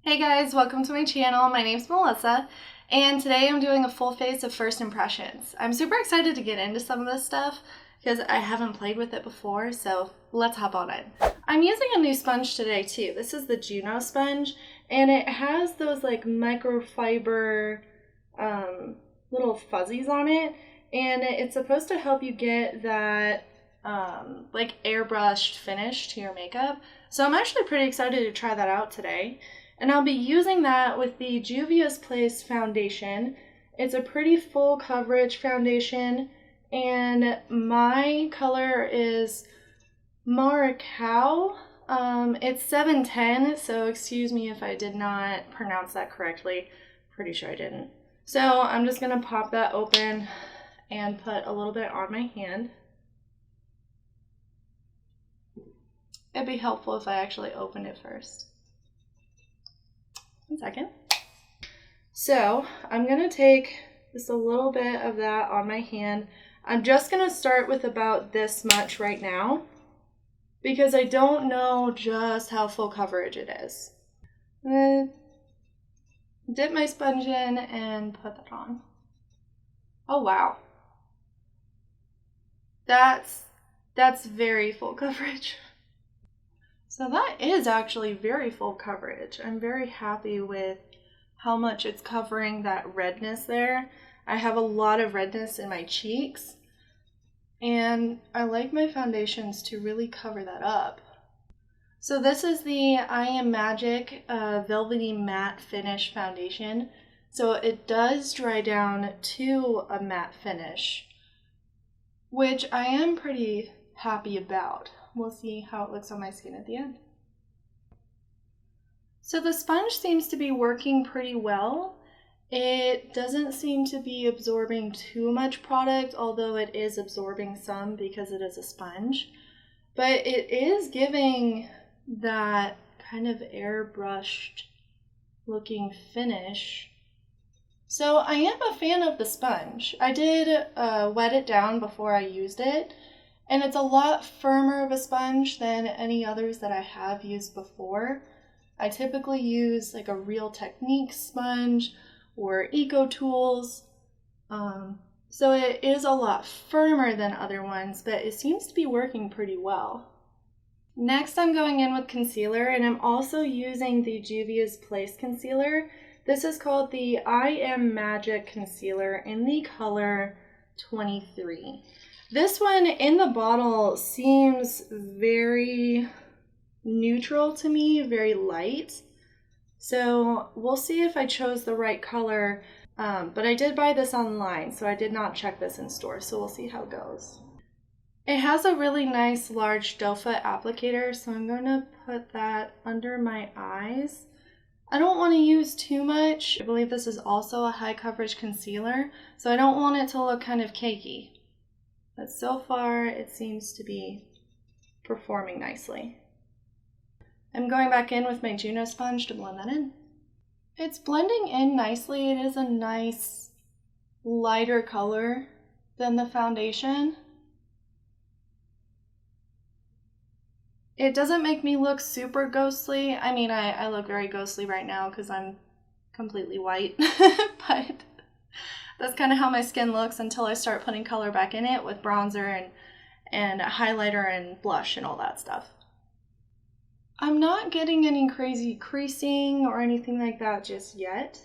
Hey guys, welcome to my channel. My name's Melissa, and today I'm doing a full face of first impressions. I'm super excited to get into some of this stuff because I haven't played with it before, so let's hop on in. I'm using a new sponge today too. This is the JUNO sponge, and it has those like microfiber little fuzzies on it, and it's supposed to help you get that like airbrushed finish to your makeup. So I'm actually pretty excited to try that out today. And I'll be using that with the JUVIA'S foundation. It's a pretty full coverage foundation, and my color is Maracao. It's 710, so excuse me if I did not pronounce that correctly. Pretty sure I didn't. So I'm just gonna pop that open and put a little bit on my hand. It'd be helpful if I actually opened it first. 1 second. So I'm gonna take just a little bit of that on my hand. I'm just gonna start with about this much right now because I don't know just how full coverage it is. I'm gonna dip my sponge in and put that on. Oh wow. That's very full coverage. So that is actually very full coverage. I'm very happy with how much it's covering that redness there. I have a lot of redness in my cheeks, and I like my foundations to really cover that up. So this is the I Am Magic Velvety Matte Finish Foundation. So it does dry down to a matte finish, which I am pretty happy about. We'll see how it looks on my skin at the end. So the sponge seems to be working pretty well. It doesn't seem to be absorbing too much product, although it is absorbing some because it is a sponge. But it is giving that kind of airbrushed looking finish. So I am a fan of the sponge. I did wet it down before I used it. And it's a lot firmer of a sponge than any others that I have used before. I typically use like a Real Techniques sponge or Eco Tools. So it is a lot firmer than other ones, but it seems to be working pretty well. Next, I'm going in with concealer, and I'm also using the JUVIA'S Place concealer. This is called the I Am Magic concealer in the color 23. This one in the bottle seems very neutral to me, very light. So we'll see if I chose the right color, but I did buy this online, so I did not check this in store, so we'll see how it goes. It has a really nice large doe foot applicator, so I'm going to put that under my eyes. I don't want to use too much. I believe this is also a high coverage concealer, so I don't want it to look kind of cakey. But so far, it seems to be performing nicely. I'm going back in with my JUNO sponge to blend that in. It's blending in nicely. It is a nice, lighter color than the foundation. It doesn't make me look super ghostly. I mean, I look very ghostly right now because I'm completely white, but that's kind of how my skin looks until I start putting color back in it with bronzer and highlighter and blush and all that stuff. I'm not getting any crazy creasing or anything like that just yet.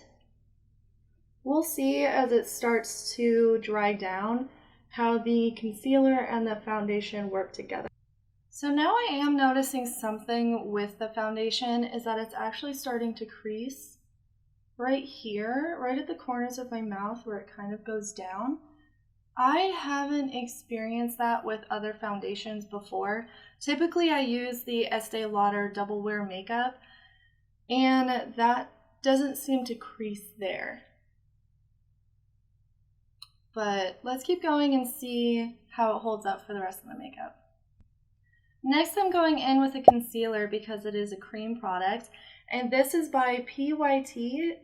We'll see as it starts to dry down how the concealer and the foundation work together. So now I am noticing something with the foundation is that it's actually starting to crease. Right here, right at the corners of my mouth where it kind of goes down. I haven't experienced that with other foundations before. Typically I use the Estee Lauder Double Wear Makeup, and that doesn't seem to crease there. But let's keep going and see how it holds up for the rest of the makeup. Next I'm going in with a concealer because it is a cream product, and this is by PYT.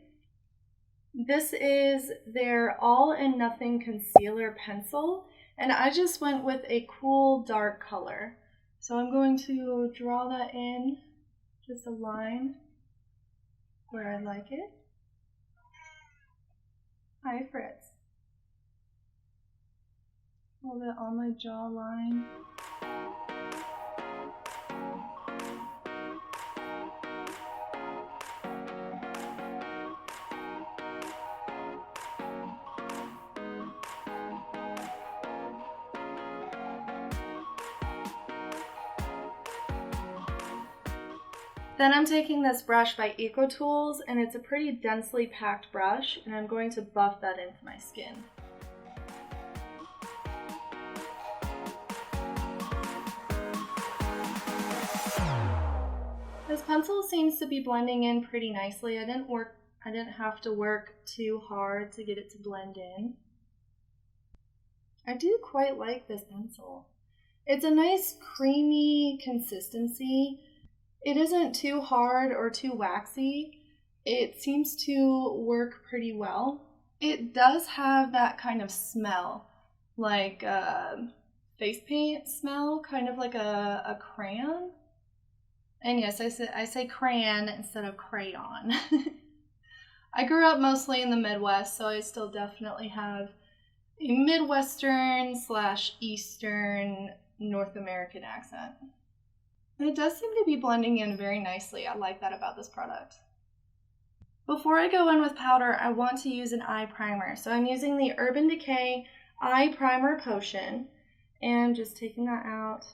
This is their All and Nothing Concealer Pencil, and I just went with a cool dark color. So I'm going to draw that in, just a line, where I like it. Hi, Fritz. A little bit on my jawline. Then I'm taking this brush by EcoTools, and it's a pretty densely packed brush, and I'm going to buff that into my skin. This pencil seems to be blending in pretty nicely. I didn't have to work too hard to get it to blend in. I do quite like this pencil. It's a nice creamy consistency. It isn't too hard or too waxy. It seems to work pretty well. It does have that kind of smell, like face paint smell, kind of like a crayon. And yes, I say crayon instead of crayon. I grew up mostly in the Midwest, so I still definitely have a Midwestern / Eastern North American accent. And it does seem to be blending in very nicely. I like that about this product. Before I go in with powder, I want to use an eye primer. So I'm using the Urban Decay Eye Primer Potion, and just taking that out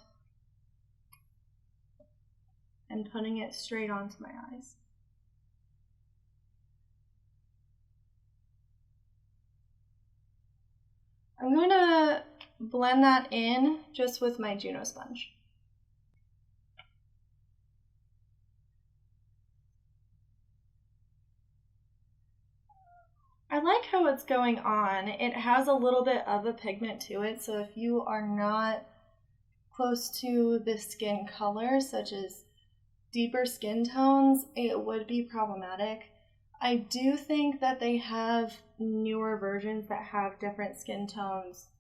and putting it straight onto my eyes. I'm going to blend that in just with my JUNO sponge. I like how it's going on. It has a little bit of a pigment to it, so if you are not close to the skin color, such as deeper skin tones, it would be problematic. I do think that they have newer versions that have different skin tones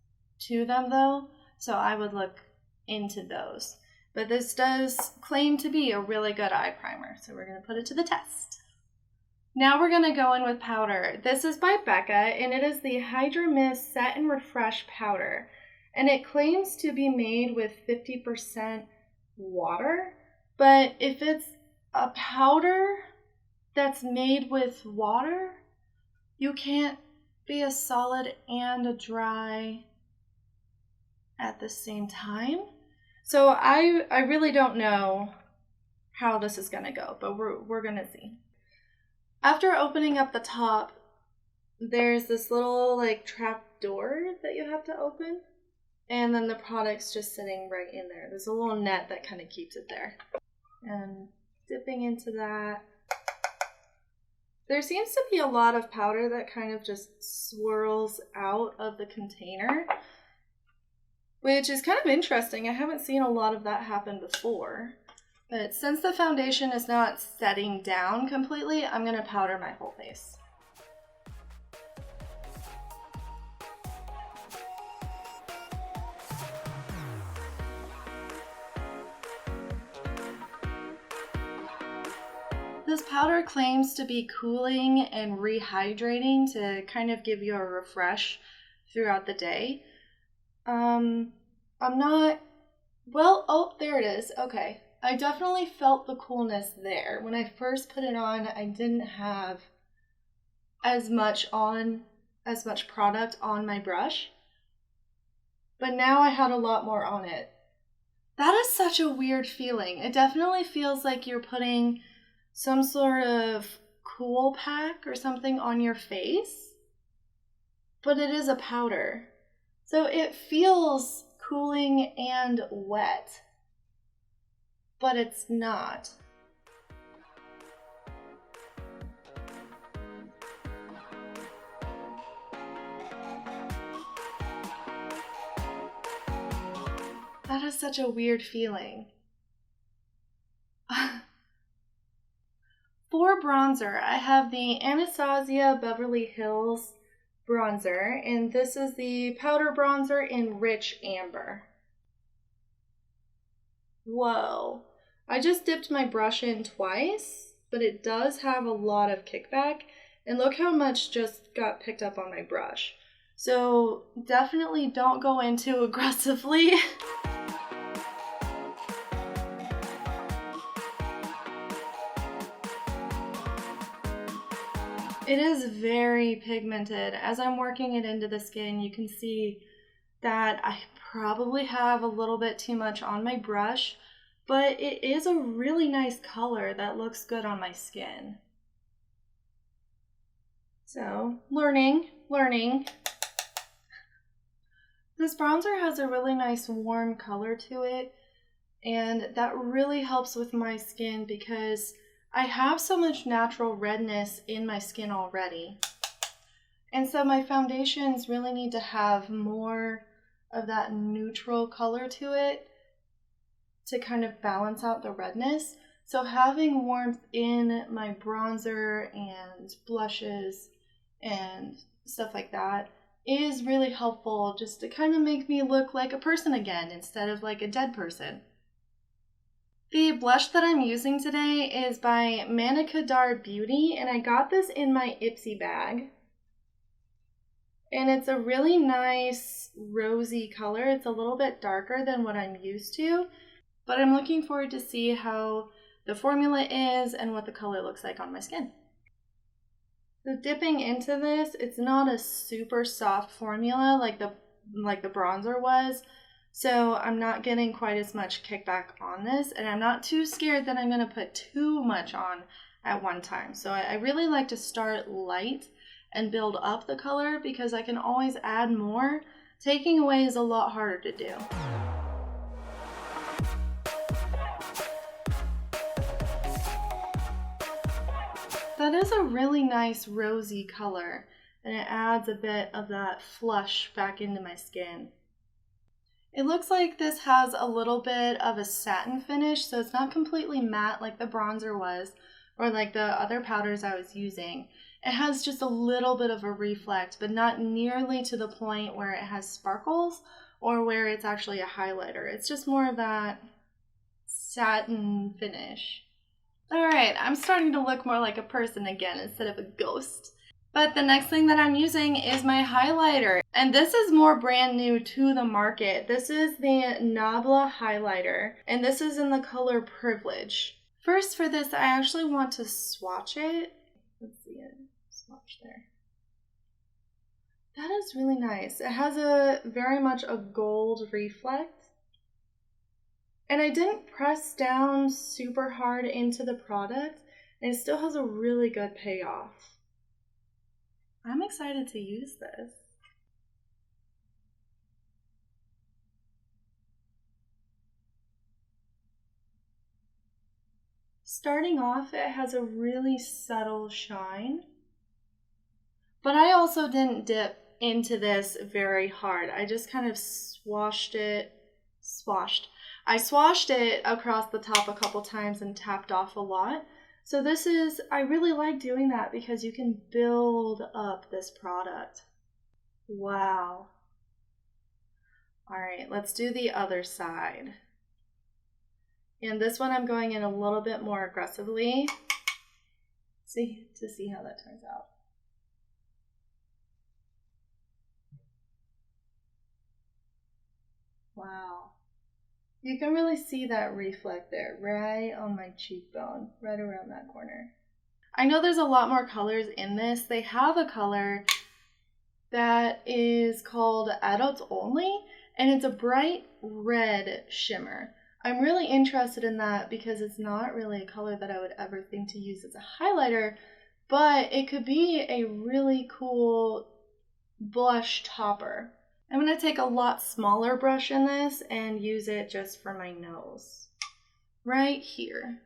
to them though, so I would look into those. But this does claim to be a really good eye primer, so we're going to put it to the test. Now we're going to go in with powder. This is by Becca, and it is the HYDRA-MIST Set and Refresh Powder. And it claims to be made with 50% water, but if it's a powder that's made with water, you can't be a solid and a dry at the same time. So I really don't know how this is going to go, but we're going to see. After opening up the top, there's this little like trap door that you have to open, and then the product's just sitting right in there. There's a little net that kind of keeps it there. And dipping into that, there seems to be a lot of powder that kind of just swirls out of the container, which is kind of interesting. I haven't seen a lot of that happen before. But since the foundation is not setting down completely, I'm going to powder my whole face. This powder claims to be cooling and rehydrating to kind of give you a refresh throughout the day. I'm not, well, oh, there it is. Okay. I definitely felt the coolness there. When I first put it on, I didn't have as much product on my brush, but now I had a lot more on it. That is such a weird feeling. It definitely feels like you're putting some sort of cool pack or something on your face, but it is a powder. So it feels cooling and wet, but it's not. That is such a weird feeling. For bronzer, I have the Anastasia Beverly Hills bronzer, and this is the powder bronzer in Rich Amber. Whoa. I just dipped my brush in twice, but it does have a lot of kickback. And look how much just got picked up on my brush. So definitely don't go in too aggressively. It is very pigmented. As I'm working it into the skin, you can see that I probably have a little bit too much on my brush, but it is a really nice color that looks good on my skin. So, learning. This bronzer has a really nice warm color to it, and that really helps with my skin because I have so much natural redness in my skin already. And so my foundations really need to have more of that neutral color to it to kind of balance out the redness. So having warmth in my bronzer and blushes and stuff like that is really helpful, just to kind of make me look like a person again instead of like a dead person. The blush that I'm using today is by MANNA KADAR Beauty, and I got this in my Ipsy bag. And it's a really nice rosy color. It's a little bit darker than what I'm used to, but I'm looking forward to see how the formula is and what the color looks like on my skin. So dipping into this, it's not a super soft formula like the bronzer was. So I'm not getting quite as much kickback on this, and I'm not too scared that I'm going to put too much on at one time. So I really like to start light and build up the color because I can always add more. Taking away is a lot harder to do. That is a really nice rosy color, and it adds a bit of that flush back into my skin. It looks like this has a little bit of a satin finish, so it's not completely matte like the bronzer was, or like the other powders I was using. It has just a little bit of a reflect, but not nearly to the point where it has sparkles or where it's actually a highlighter. It's just more of that satin finish. All right, I'm starting to look more like a person again instead of a ghost. But the next thing that I'm using is my highlighter. And this is more brand new to the market. This is the NABLA highlighter, and this is in the color Privilege. First for this, I actually want to swatch it. Let's see it, swatch there. That is really nice. It has a very much a gold reflect. And I didn't press down super hard into the product, and it still has a really good payoff. I'm excited to use this. Starting off, it has a really subtle shine, but I also didn't dip into this very hard. I just kind of I swashed it across the top a couple times and tapped off a lot. So this is, I really like doing that because you can build up this product. Wow. All right, let's do the other side. And this one I'm going in a little bit more aggressively. To see how that turns out. Wow. You can really see that reflect there, right on my cheekbone, right around that corner. I know there's a lot more colors in this. They have a color that is called Adults Only, and it's a bright red shimmer. I'm really interested in that because it's not really a color that I would ever think to use as a highlighter, but it could be a really cool blush topper. I'm going to take a lot smaller brush in this and use it just for my nose, right here.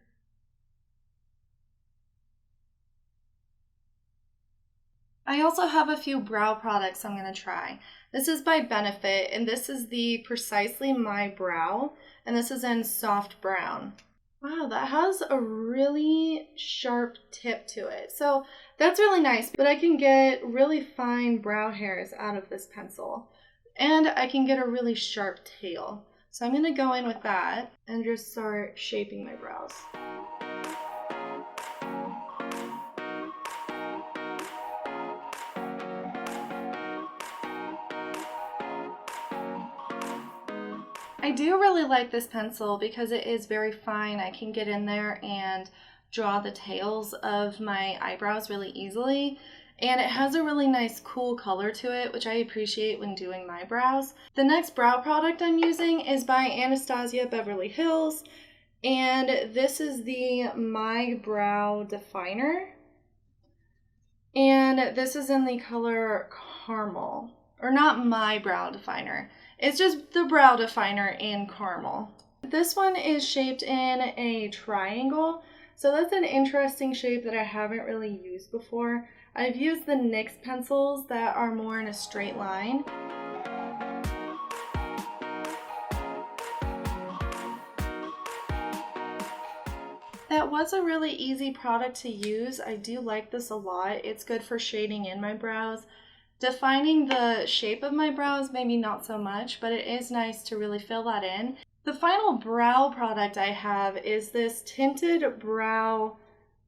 I also have a few brow products I'm going to try. This is by Benefit, and this is the Precisely My Brow, and this is in soft brown. Wow, that has a really sharp tip to it. So that's really nice, but I can get really fine brow hairs out of this pencil. And I can get a really sharp tail. So I'm going to go in with that and just start shaping my brows. I do really like this pencil because it is very fine. I can get in there and draw the tails of my eyebrows really easily. And it has a really nice cool color to it, which I appreciate when doing my brows. The next brow product I'm using is by Anastasia Beverly Hills, and this is the My Brow Definer. And this is in the color Caramel, or not My Brow Definer. It's just the Brow Definer in Caramel. This one is shaped in a triangle, so that's an interesting shape that I haven't really used before. I've used the NYX pencils that are more in a straight line. That was a really easy product to use. I do like this a lot. It's good for shading in my brows. Defining the shape of my brows, maybe not so much, but it is nice to really fill that in. The final brow product I have is this Tinted Brow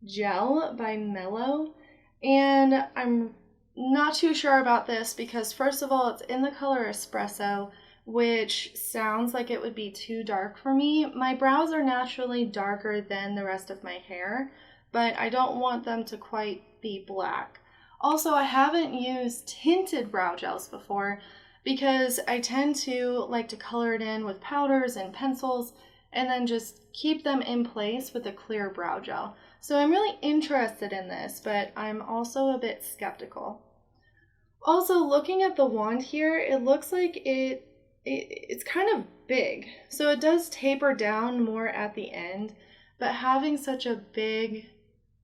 Gel by MELLOW. And I'm not too sure about this because, first of all, it's in the color Espresso, which sounds like it would be too dark for me. My brows are naturally darker than the rest of my hair, but I don't want them to quite be black. Also, I haven't used tinted brow gels before because I tend to like to color it in with powders and pencils and then just keep them in place with a clear brow gel. So I'm really interested in this, but I'm also a bit skeptical. Also, looking at the wand here, it looks like it's kind of big. So it does taper down more at the end, but having such a big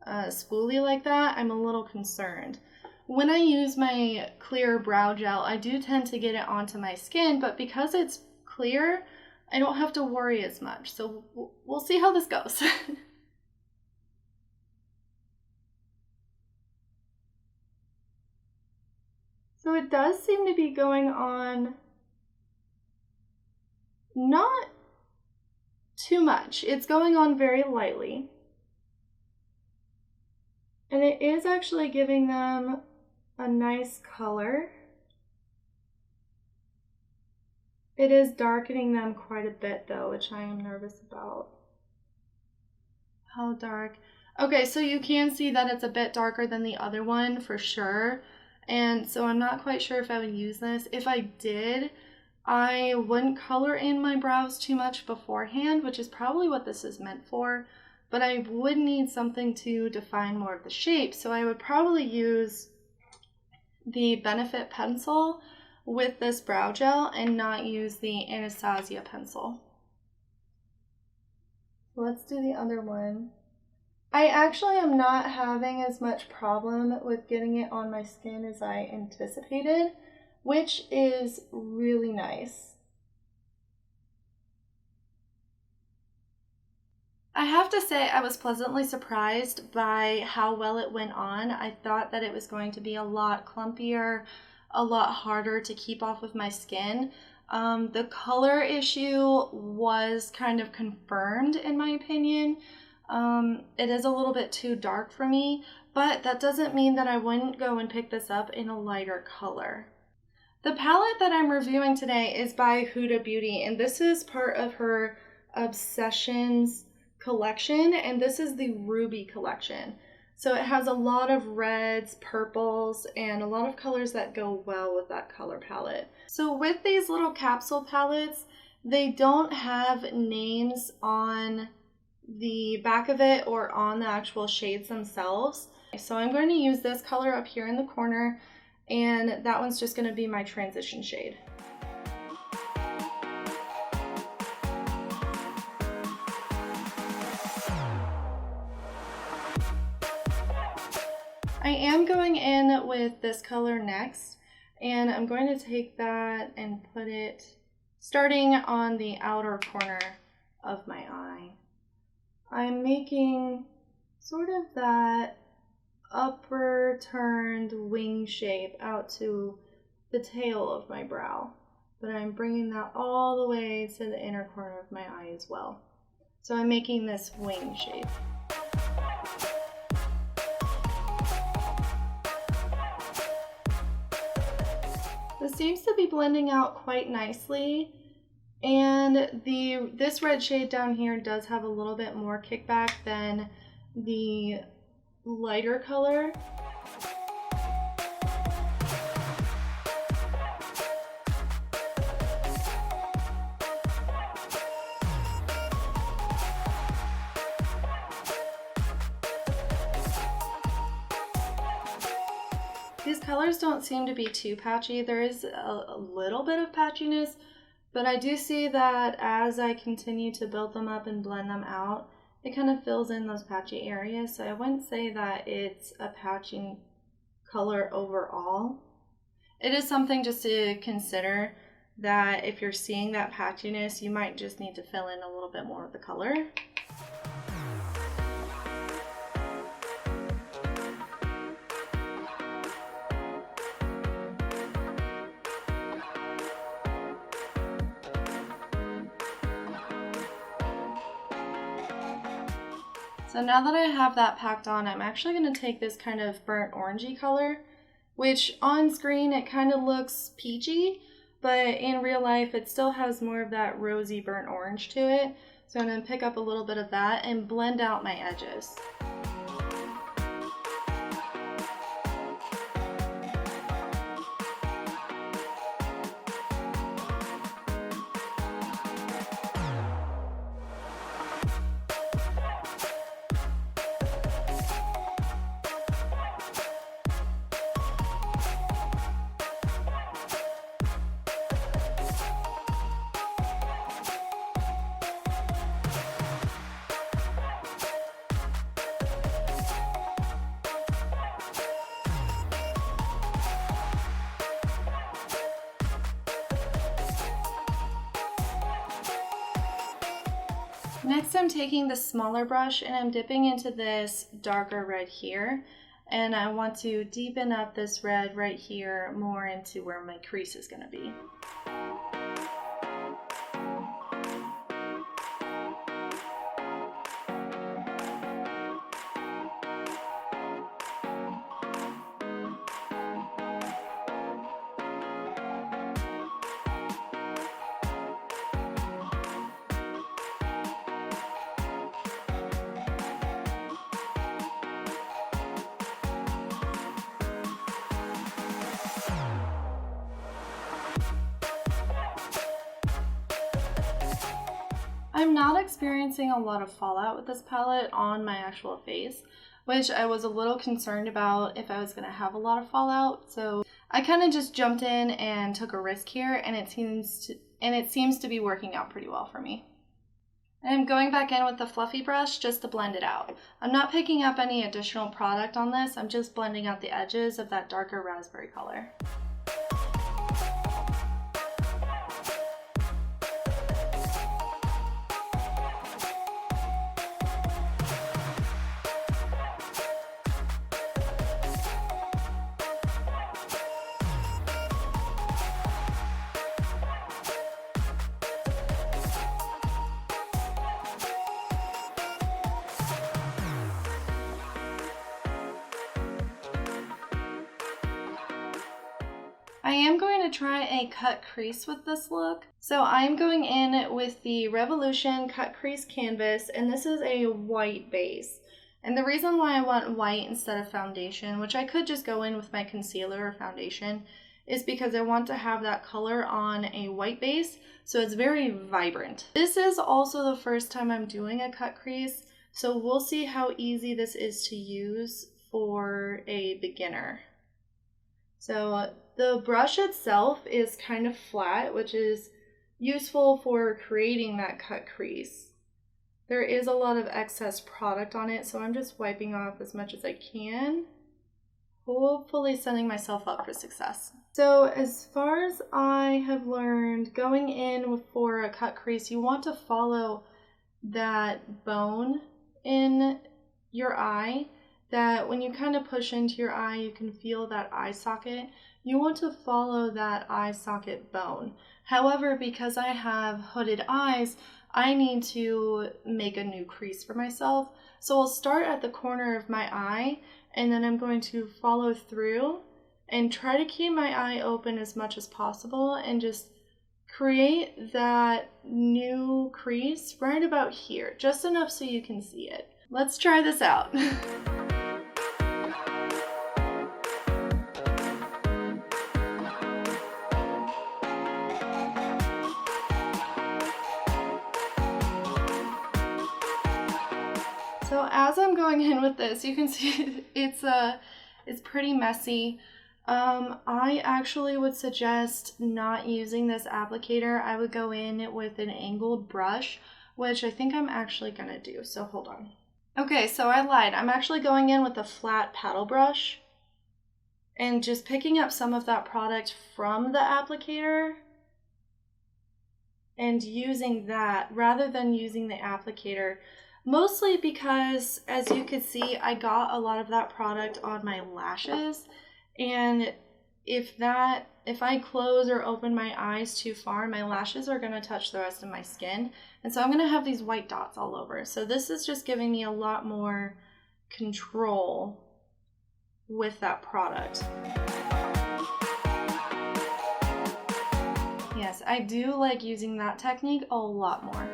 spoolie like that, I'm a little concerned. When I use my clear brow gel, I do tend to get it onto my skin, but because it's clear, I don't have to worry as much. So we'll see how this goes. So it does seem to be going on not too much. It's going on very lightly. And it is actually giving them a nice color. It is darkening them quite a bit though, which I am nervous about. How dark? Okay, so you can see that it's a bit darker than the other one for sure. And so I'm not quite sure if I would use this. If I did, I wouldn't color in my brows too much beforehand, which is probably what this is meant for. But I would need something to define more of the shape. So I would probably use the Benefit pencil with this brow gel and not use the Anastasia pencil. Let's do the other one. I actually am not having as much problem with getting it on my skin as I anticipated, which is really nice. I have to say I was pleasantly surprised by how well it went on. I thought that it was going to be a lot clumpier, a lot harder to keep off of my skin. The color issue was kind of confirmed in my opinion. It is a little bit too dark for me, but that doesn't mean that I wouldn't go and pick this up in a lighter color. The palette that I'm reviewing today is by Huda Beauty, and this is part of her Obsessions collection, and this is the Ruby collection. So it has a lot of reds, purples, and a lot of colors that go well with that color palette. So with these little capsule palettes, they don't have names on the back of it or on the actual shades themselves. So I'm going to use this color up here in the corner, and that one's just going to be my transition shade. I am going in with this color next, and I'm going to take that and put it starting on the outer corner of my eye. I'm making sort of that upper turned wing shape out to the tail of my brow, but I'm bringing that all the way to the inner corner of my eye as well. So I'm making this wing shape. This seems to be blending out quite nicely, And this red shade down here does have a little bit more kickback than the lighter color. These colors don't seem to be too patchy. There is a little bit of patchiness, but I do see that as I continue to build them up and blend them out, it kind of fills in those patchy areas. So I wouldn't say that it's a patching color overall. It is something just to consider, that if you're seeing that patchiness, you might just need to fill in a little bit more of the color. So now that I have that packed on, I'm actually going to take this kind of burnt orangey color, which on screen it kind of looks peachy, but in real life it still has more of that rosy burnt orange to it. So I'm going to pick up a little bit of that and blend out my edges. Next, I'm taking the smaller brush and I'm dipping into this darker red here, and I want to deepen up this red right here more into where my crease is going to be. I'm not experiencing a lot of fallout with this palette on my actual face, which I was a little concerned about if I was going to have a lot of fallout. So I kind of just jumped in and took a risk here, and it seems to be working out pretty well for me. And I'm going back in with the fluffy brush just to blend it out. I'm not picking up any additional product on this, I'm just blending out the edges of that darker raspberry color. I am going to try a cut crease with this look. So I'm going in with the Revolution Cut Crease Canvas, and this is a white base. And the reason why I want white instead of foundation, which I could just go in with my concealer or foundation, is because I want to have that color on a white base, so it's very vibrant. This is also the first time I'm doing a cut crease, so we'll see how easy this is to use for a beginner. So the brush itself is kind of flat, which is useful for creating that cut crease. There is a lot of excess product on it, so I'm just wiping off as much as I can, hopefully setting myself up for success. So as far as I have learned, going in for a cut crease, you want to follow that bone in your eye, that when you kind of push into your eye, you can feel that eye socket. You want to follow that eye socket bone. However, because I have hooded eyes, I need to make a new crease for myself. So I'll start at the corner of my eye, and then I'm going to follow through and try to keep my eye open as much as possible and just create that new crease right about here, just enough so you can see it. Let's try this out. So as I'm going in with this, you can see it's pretty messy. I actually would suggest not using this applicator. I would go in with an angled brush, which I think I'm actually gonna do, so hold on. Okay, so I lied. I'm actually going in with a flat paddle brush and just picking up some of that product from the applicator and using that rather than using the applicator. Mostly because, as you can see, I got a lot of that product on my lashes, and if I close or open my eyes too far, my lashes are going to touch the rest of my skin, and so I'm going to have these white dots all over. So this is just giving me a lot more control with that product. Yes, I do like using that technique a lot more.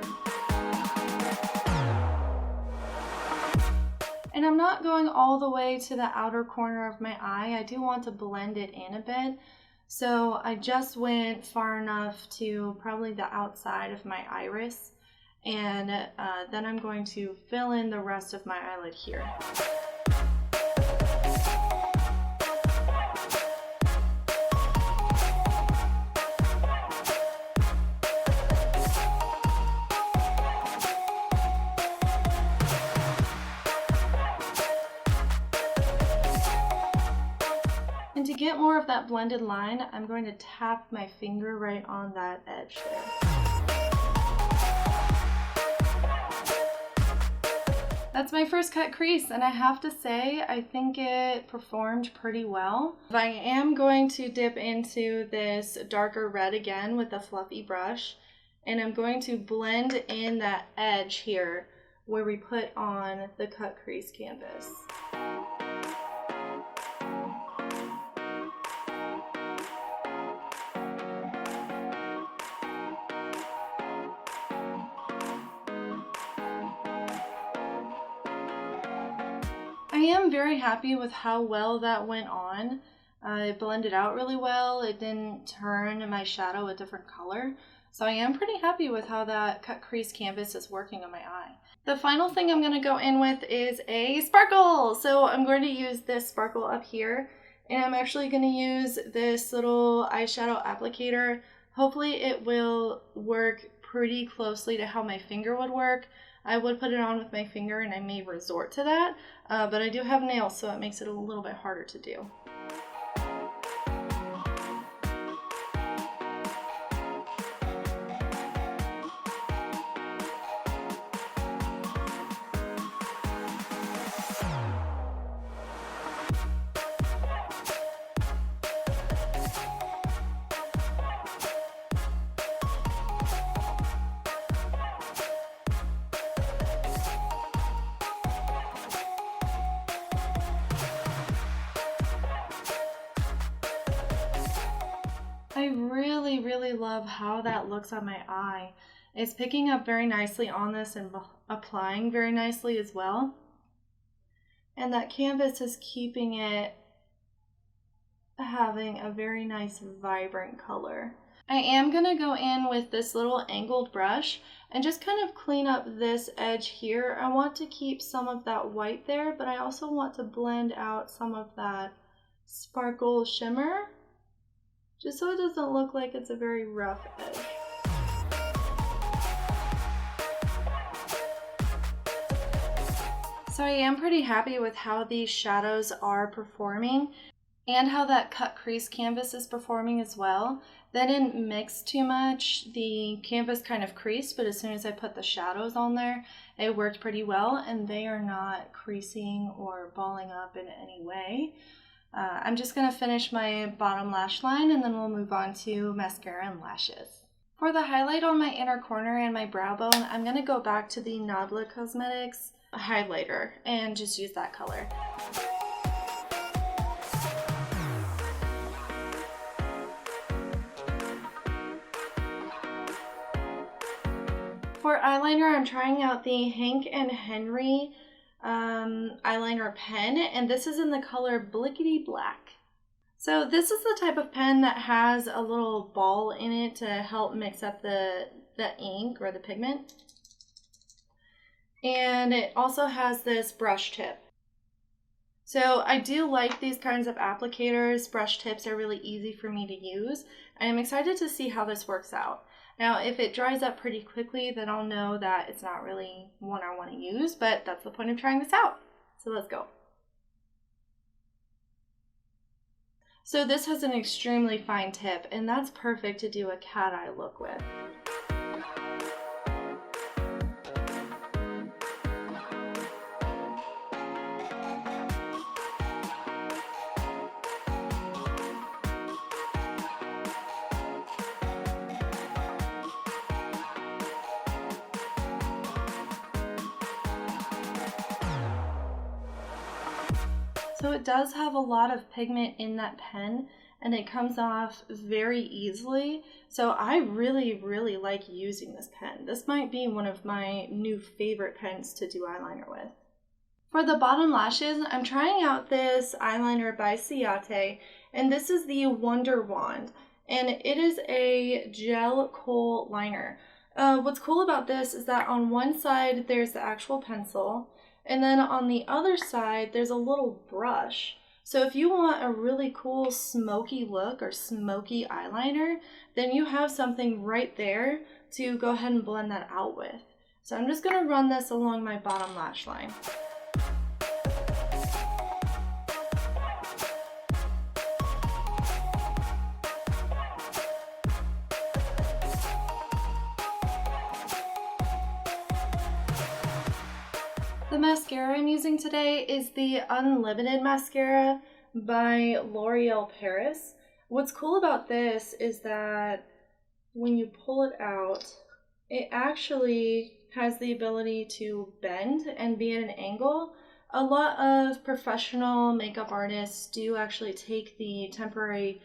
And I'm not going all the way to the outer corner of my eye. I do want to blend it in a bit. So I just went far enough to probably the outside of my iris. And then I'm going to fill in the rest of my eyelid here. And to get more of that blended line, I'm going to tap my finger right on that edge there. That's my first cut crease, and I have to say, I think it performed pretty well. I am going to dip into this darker red again with a fluffy brush, and I'm going to blend in that edge here where we put on the cut crease canvas. I am very happy with how well that went on. It blended out really well. It didn't turn my shadow a different color. So I am pretty happy with how that cut crease canvas is working on my eye. The final thing I'm going to go in with is a sparkle. So I'm going to use this sparkle up here. And I'm actually going to use this little eyeshadow applicator. Hopefully it will work pretty closely to how my finger would work. I would put it on with my finger and I may resort to that, but I do have nails, so it makes it a little bit harder to do. I really love how that looks on my eye. It's picking up very nicely on this and applying very nicely as well. And that canvas is keeping it having a very nice vibrant color. I am going to go in with this little angled brush and just kind of clean up this edge here. I want to keep some of that white there, but I also want to blend out some of that sparkle shimmer, just so it doesn't look like it's a very rough edge. So I am pretty happy with how these shadows are performing and how that cut crease canvas is performing as well. They didn't mix too much. The canvas kind of creased, but as soon as I put the shadows on there, it worked pretty well, and they are not creasing or balling up in any way. I'm just going to finish my bottom lash line and then we'll move on to mascara and lashes. For the highlight on my inner corner and my brow bone, I'm going to go back to the NABLA Cosmetics highlighter and just use that color. for eyeliner, I'm trying out the Hank and Henry eyeliner pen, and this is in the color Blickety Black. So this is the type of pen that has a little ball in it to help mix up the ink or the pigment. And it also has this brush tip. So I do like these kinds of applicators. Brush tips are really easy for me to use. I'm excited to see how this works out. Now, if it dries up pretty quickly, then I'll know that it's not really one I want to use, but that's the point of trying this out. So let's go. So this has an extremely fine tip, and that's perfect to do a cat eye look with. So it does have a lot of pigment in that pen, and it comes off very easily. So I really like using this pen. This might be one of my new favorite pens to do eyeliner with. For the bottom lashes, I'm trying out this eyeliner by Ciate, and this is the Wonder Wand, and it is a gel kohl liner. What's cool about this is that on one side there's the actual pencil, and then on the other side, there's a little brush. So if you want a really cool smoky look or smoky eyeliner, then you have something right there to go ahead and blend that out with. So I'm just gonna run this along my bottom lash line. The mascara I'm using today is the Unlimited Mascara by L'Oreal Paris. What's cool about this is that when you pull it out, it actually has the ability to bend and be at an angle. A lot of professional makeup artists do actually take the temporary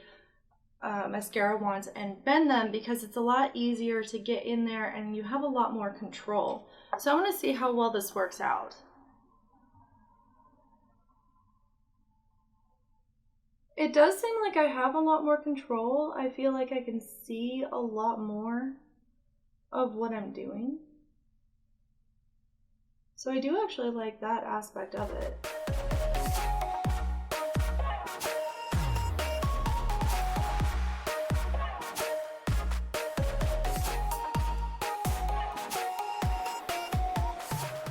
mascara wands and bend them because it's a lot easier to get in there and you have a lot more control. So I want to see how well this works out. It does seem like I have a lot more control. I feel like I can see a lot more of what I'm doing. So I do actually like that aspect of it.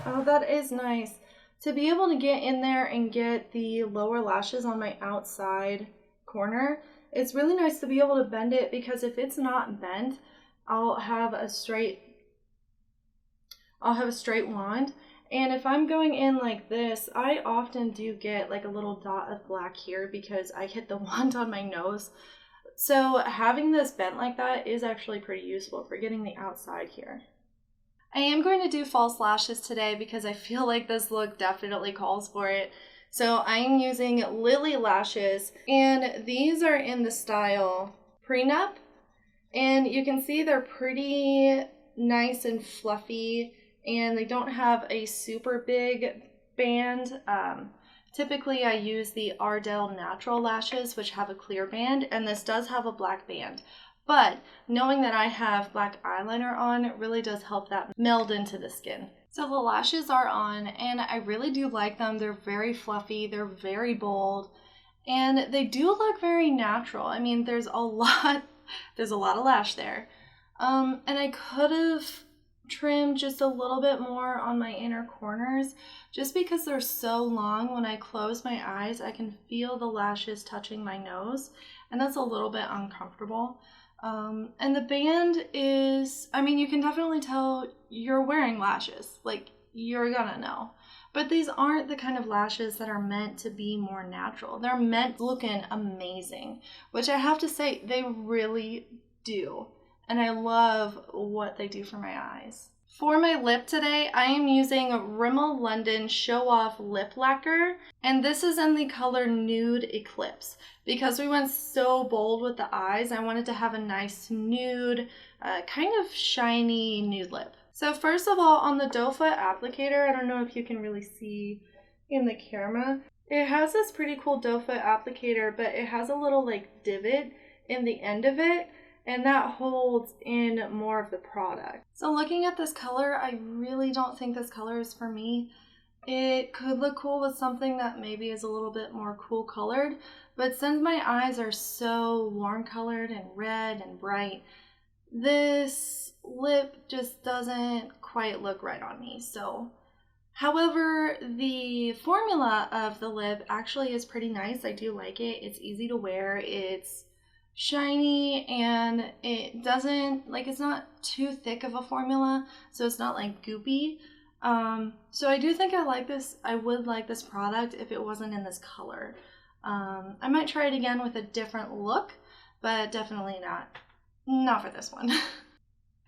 Oh, that is nice. To be able to get in there and get the lower lashes on my outside corner, it's really nice to be able to bend it, because if it's not bent, I'll have a straight wand. And if I'm going in like this, I often do get like a little dot of black here because I hit the wand on my nose. So having this bent like that is actually pretty useful for getting the outside here. I am going to do false lashes today because I feel like this look definitely calls for it. So I am using Lily lashes, and these are in the style Prenup. And you can see they're pretty nice and fluffy, and they don't have a super big band. Typically I use the Ardell Natural lashes, which have a clear band, and this does have a black band. But knowing that I have black eyeliner on, it really does help that meld into the skin. So the lashes are on, and I really do like them. They're very fluffy, they're very bold, and they do look very natural. I mean, there's a lot of lash there. And I could have trimmed just a little bit more on my inner corners, just because they're so long. When I close my eyes, I can feel the lashes touching my nose, and that's a little bit uncomfortable. And the band is, I mean, you can definitely tell you're wearing lashes, like you're gonna know. But these aren't the kind of lashes that are meant to be more natural. They're meant looking amazing, which I have to say, they really do. And I love what they do for my eyes. For my lip today, I am using Rimmel London Show Off Lip Lacquer, and this is in the color Nude Eclipse. Because we went so bold with the eyes, I wanted to have a nice nude, kind of shiny nude lip. So first of all, on the doe foot applicator, I don't know if you can really see in the camera, it has this pretty cool doe foot applicator, but it has a little like divot in the end of it, and that holds in more of the product. So looking at this color, I really don't think this color is for me. It could look cool with something that maybe is a little bit more cool colored, but since my eyes are so warm colored and red and bright, this lip just doesn't quite look right on me. So, however, the formula of the lip actually is pretty nice. I do like it. It's easy to wear. It's shiny, and it doesn't, like, it's not too thick of a formula, so it's not like goopy. So I do think I like this. I would like this product if it wasn't in this color. I might try it again with a different look, but definitely not for this one.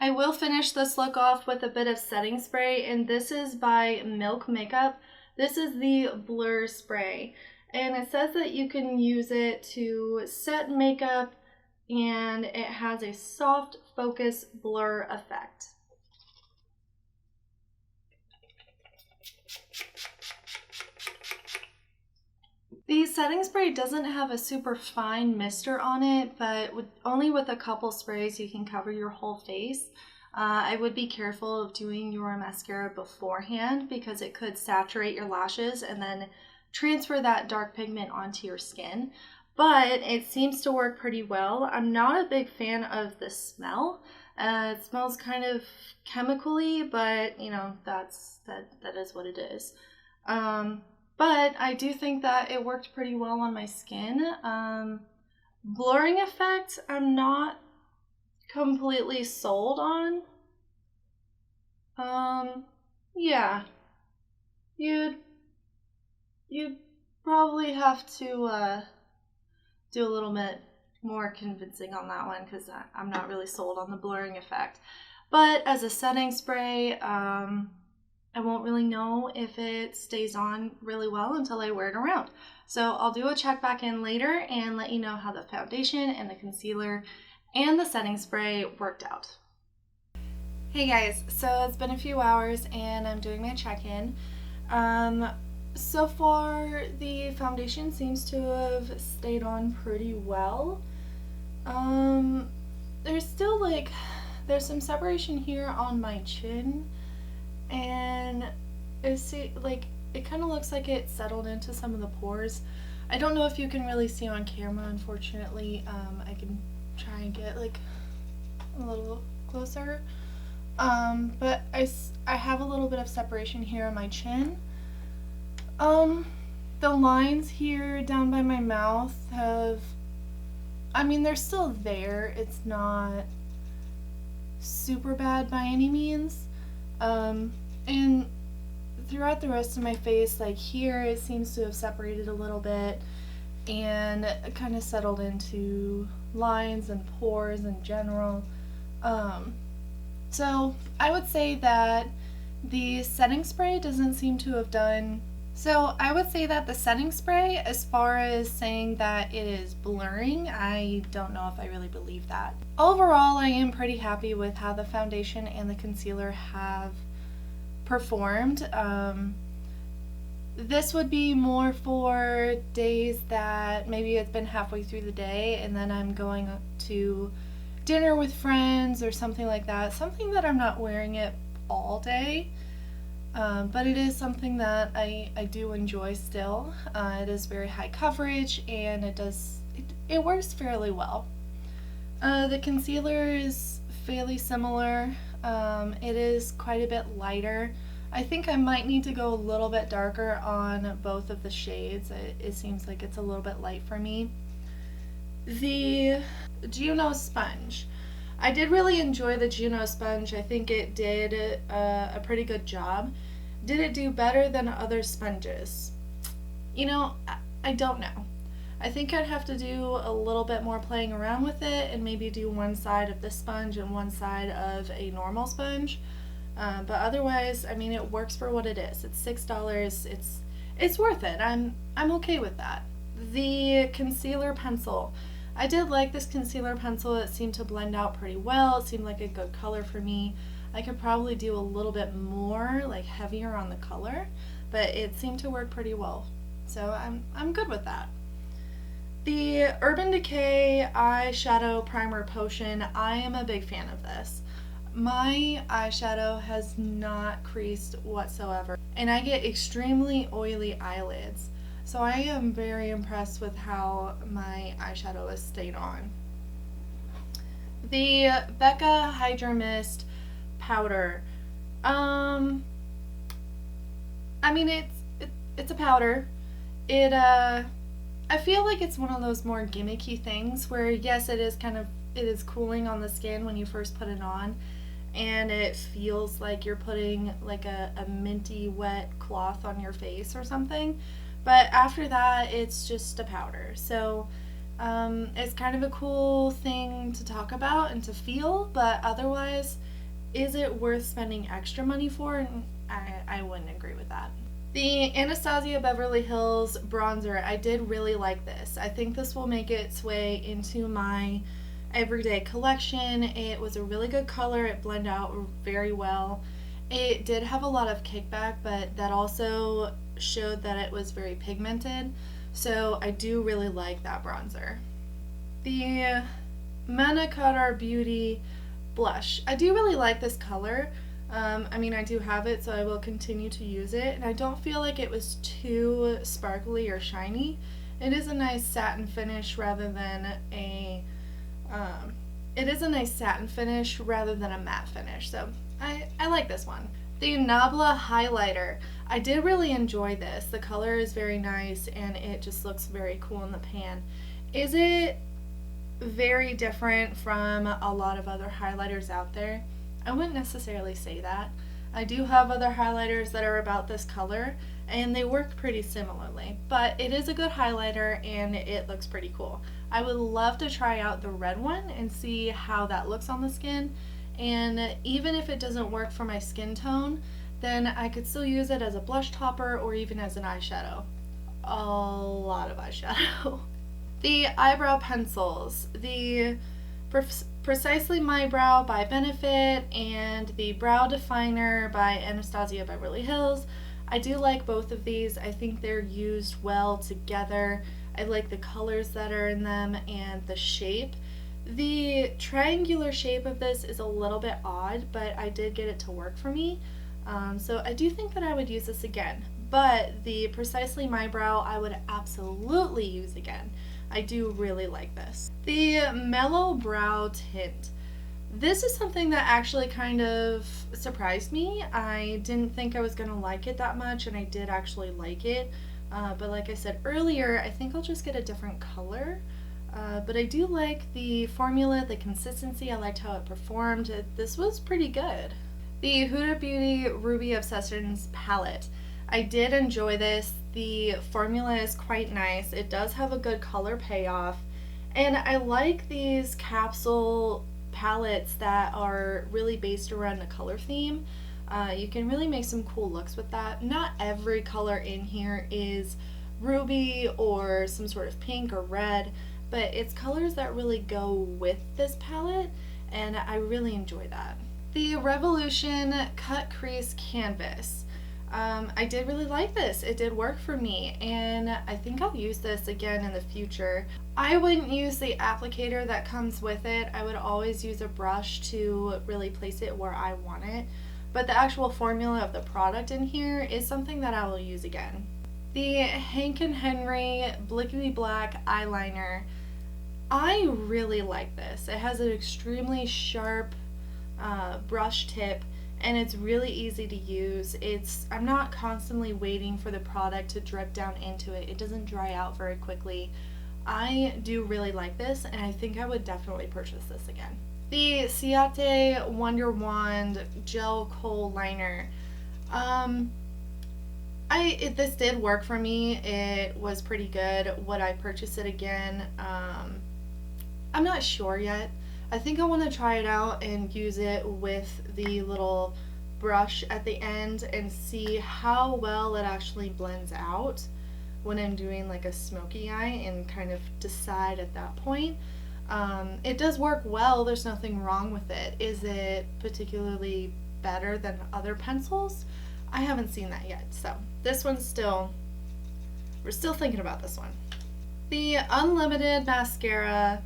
I will finish this look off with a bit of setting spray, and this is by Milk Makeup. This is the Blur Spray, and it says that you can use it to set makeup, and it has a soft focus blur effect. The setting spray doesn't have a super fine mister on it, but only with a couple sprays you can cover your whole face. I would be careful of doing your mascara beforehand because it could saturate your lashes and then transfer that dark pigment onto your skin. But it seems to work pretty well. I'm not a big fan of the smell. It smells kind of chemically, but you know, that is what it is. But I do think that it worked pretty well on my skin. Blurring effect, I'm not completely sold on. Yeah. You'd probably have to do a little bit more convincing on that one because I'm not really sold on the blurring effect. But as a setting spray, I won't really know if it stays on really well until I wear it around. So I'll do a check back in later and let you know how the foundation and the concealer and the setting spray worked out. Hey guys, so it's been a few hours and I'm doing my check-in. So far the foundation seems to have stayed on pretty well. There's still there's some separation here on my chin, and it kind of looks like it settled into some of the pores. I don't know if you can really see on camera, unfortunately. I can try and get a little closer. But I have a little bit of separation here on my chin. The lines here down by my mouth they're still there. It's not super bad by any means. And throughout the rest of my face, like here, it seems to have separated a little bit and kind of settled into lines and pores in general. So I would say that the setting spray doesn't seem to have done. So I would say that the setting spray, as far as saying that it is blurring, I don't know if I really believe that. Overall, I am pretty happy with how the foundation and the concealer have performed. This would be more for days that maybe it's been halfway through the day and then I'm going to dinner with friends or something like that. Something that I'm not wearing it all day. But it is something that I do enjoy still. It is very high coverage and it works fairly well. The concealer is fairly similar. It is quite a bit lighter. I think I might need to go a little bit darker on both of the shades. It seems like it's a little bit light for me. The JUNO sponge. I did really enjoy the JUNO sponge. I think it did a pretty good job. Did it do better than other sponges? You know, I don't know. I think I'd have to do a little bit more playing around with it and maybe do one side of this sponge and one side of a normal sponge. But otherwise, I mean, it works for what it is. It's $6. It's worth it. I'm okay with that. The concealer pencil. I did like this concealer pencil. It seemed to blend out pretty well. It seemed like a good color for me. I could probably do a little bit more, like heavier on the color, but it seemed to work pretty well. So I'm good with that. The Urban Decay Eyeshadow Primer Potion, I am a big fan of this. My eyeshadow has not creased whatsoever, and I get extremely oily eyelids. So I am very impressed with how my eyeshadow has stayed on. The Becca HYDRA-MIST powder. I mean, it's a powder. I feel like it's one of those more gimmicky things where, yes, it is cooling on the skin when you first put it on, and it feels like you're putting like a minty wet cloth on your face or something, but after that it's just a powder. So it's kind of a cool thing to talk about and to feel, but otherwise, is it worth spending extra money for? I wouldn't agree with that. The Anastasia Beverly Hills bronzer, I did really like this. I think this will make its way into my everyday collection. It was a really good color. It blended out very well. It did have a lot of kickback, but that also showed that it was very pigmented. So I do really like that bronzer. The MANNA KADAR Beauty blush. I do really like this color. I mean, I do have it, so I will continue to use it, and I don't feel like it was too sparkly or shiny. It is a nice satin finish rather than a matte finish, so I like this one. The NABLA highlighter. I did really enjoy this. The color is very nice, and it just looks very cool in the pan. Is it very different from a lot of other highlighters out there? I wouldn't necessarily say that. I do have other highlighters that are about this color, and they work pretty similarly, but it is a good highlighter and it looks pretty cool. I would love to try out the red one and see how that looks on the skin, and even if it doesn't work for my skin tone, then I could still use it as a blush topper or even as an eyeshadow. A lot of eyeshadow. The eyebrow pencils. The Precisely My Brow by Benefit and the Brow Definer by Anastasia Beverly Hills. I do like both of these. I think they're used well together. I like the colors that are in them and the shape. The triangular shape of this is a little bit odd, but I did get it to work for me. So I do think that I would use this again. But the Precisely My Brow I would absolutely use again. I do really like this. The Mellow Brow Tint. This is something that actually kind of surprised me. I didn't think I was going to like it that much, and I did actually like it. But like I said earlier, I think I'll just get a different color. But I do like the formula, the consistency. I liked how it performed. This was pretty good. The Huda Beauty Ruby Obsessions palette. I did enjoy this. The formula is quite nice. It does have a good color payoff, and I like these capsule palettes that are really based around a color theme. You can really make some cool looks with that. Not every color in here is ruby or some sort of pink or red, but it's colors that really go with this palette, and I really enjoy that. The Revolution Cut Crease Canvas. I did really like this. It did work for me, and I think I'll use this again in the future. I wouldn't use the applicator that comes with it. I would always use a brush to really place it where I want it, but the actual formula of the product in here is something that I will use again. The Hank & Henry Blickety Black eyeliner. I really like this. It has an extremely sharp brush tip, and it's really easy to use. I'm not constantly waiting for the product to drip down into it. It doesn't dry out very quickly. I do really like this, and I think I would definitely purchase this again. The Ciate Wonder Wand Gel Kohl Liner. This did work for me. It was pretty good. Would I purchase it again? I'm not sure yet. I think I want to try it out and use it with the little brush at the end and see how well it actually blends out when I'm doing like a smoky eye, and kind of decide at that point. It does work well. There's nothing wrong with it. Is it particularly better than other pencils. I haven't seen that yet, so this one's still, we're still thinking about this one. The Unlimited Mascara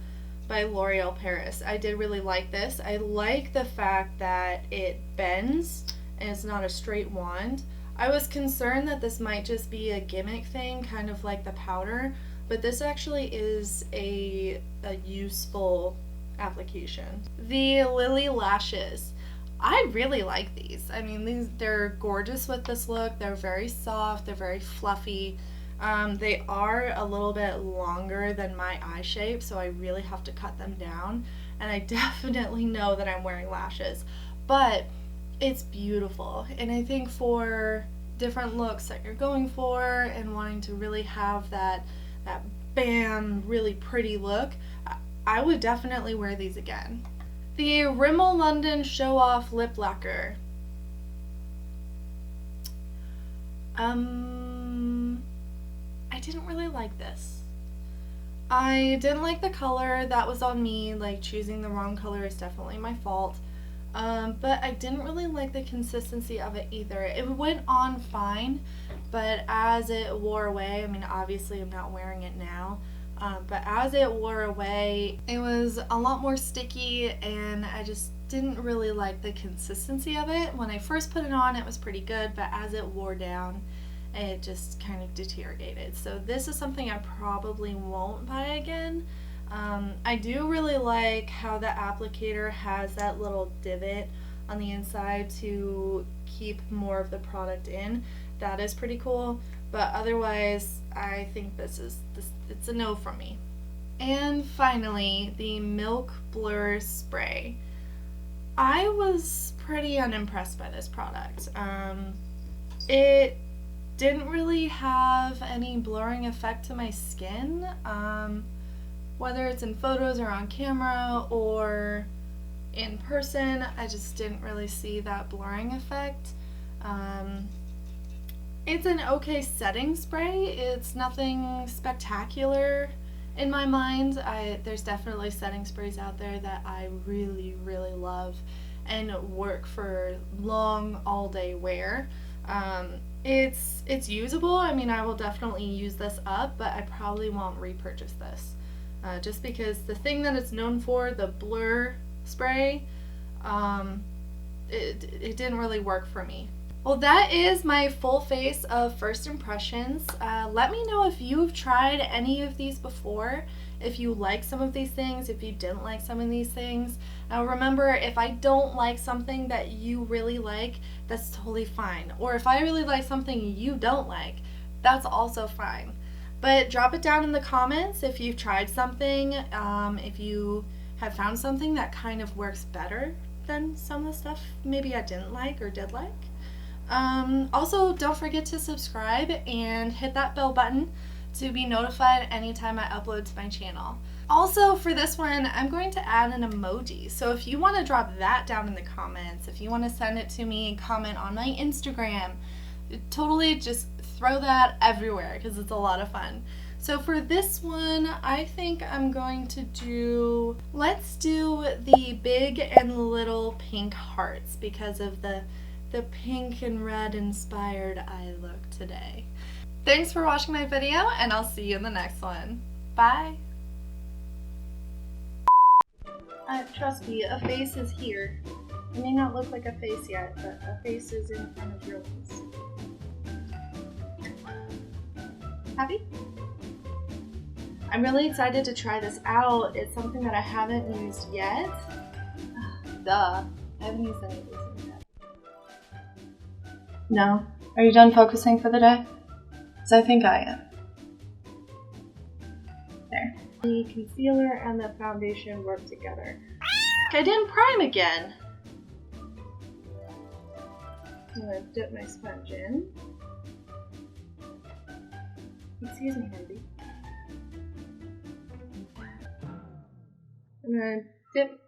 by L'Oreal Paris. I did really like this. I like the fact that it bends and it's not a straight wand. I was concerned that this might just be a gimmick thing, kind of like the powder, but this actually is a useful application. The Lily Lashes. I really like these. I mean, they're gorgeous with this look. They're very soft, they're very fluffy. They are a little bit longer than my eye shape, so I really have to cut them down, and I definitely know that I'm wearing lashes, but it's beautiful. And I think for different looks that you're going for and wanting to really have that bam, really pretty look, I would definitely wear these again. The Rimmel London Show Off Lip Lacquer. I didn't really like this. I didn't like the color. That was on me. Like, choosing the wrong color is definitely my fault. But I didn't really like the consistency of it either. It went on fine, but as it wore away, I mean, obviously I'm not wearing it now, but as it wore away, it was a lot more sticky, and I just didn't really like the consistency of it. When I first put it on, it was pretty good, but as it wore down, it just kind of deteriorated. So this is something I probably won't buy again. I do really like how the applicator has that little divot on the inside to keep more of the product in. That is pretty cool, but otherwise I think it's a no from me. And finally, the Milk Blur Spray. I was pretty unimpressed by this product. It didn't really have any blurring effect to my skin, whether it's in photos or on camera or in person. I just didn't really see that blurring effect. It's an okay setting spray. It's nothing spectacular in my mind. There's definitely setting sprays out there that I really, really love and work for long, all-day wear. It's usable. I mean, I will definitely use this up, but I probably won't repurchase this. Just because the thing that it's known for, the blur spray, it didn't really work for me. Well, that is my full face of first impressions. Let me know if you've tried any of these before, if you like some of these things, if you didn't like some of these things. Now remember, if I don't like something that you really like, that's totally fine. Or if I really like something you don't like, that's also fine. But drop it down in the comments if you've tried something, if you have found something that kind of works better than some of the stuff maybe I didn't like or did like. Also, don't forget to subscribe and hit that bell button to be notified anytime I upload to my channel. Also, for this one, I'm going to add an emoji. So if you want to drop that down in the comments, if you want to send it to me and comment on my Instagram, totally just throw that everywhere because it's a lot of fun. So for this one, I think I'm going to do, let's do the big and little pink hearts because of the pink and red inspired eye look today. Thanks for watching my video, and I'll see you in the next one. Bye! Trust me, a face is here. It may not look like a face yet, but a face is in front of your face. Happy? I'm really excited to try this out. It's something that I haven't used yet. Duh. I haven't used any of these things yet. No? Are you done focusing for the day? Because I think I am. There. The concealer and the foundation work together. I didn't prime again! I'm gonna dip my sponge in. Excuse me, Henry. I'm gonna dip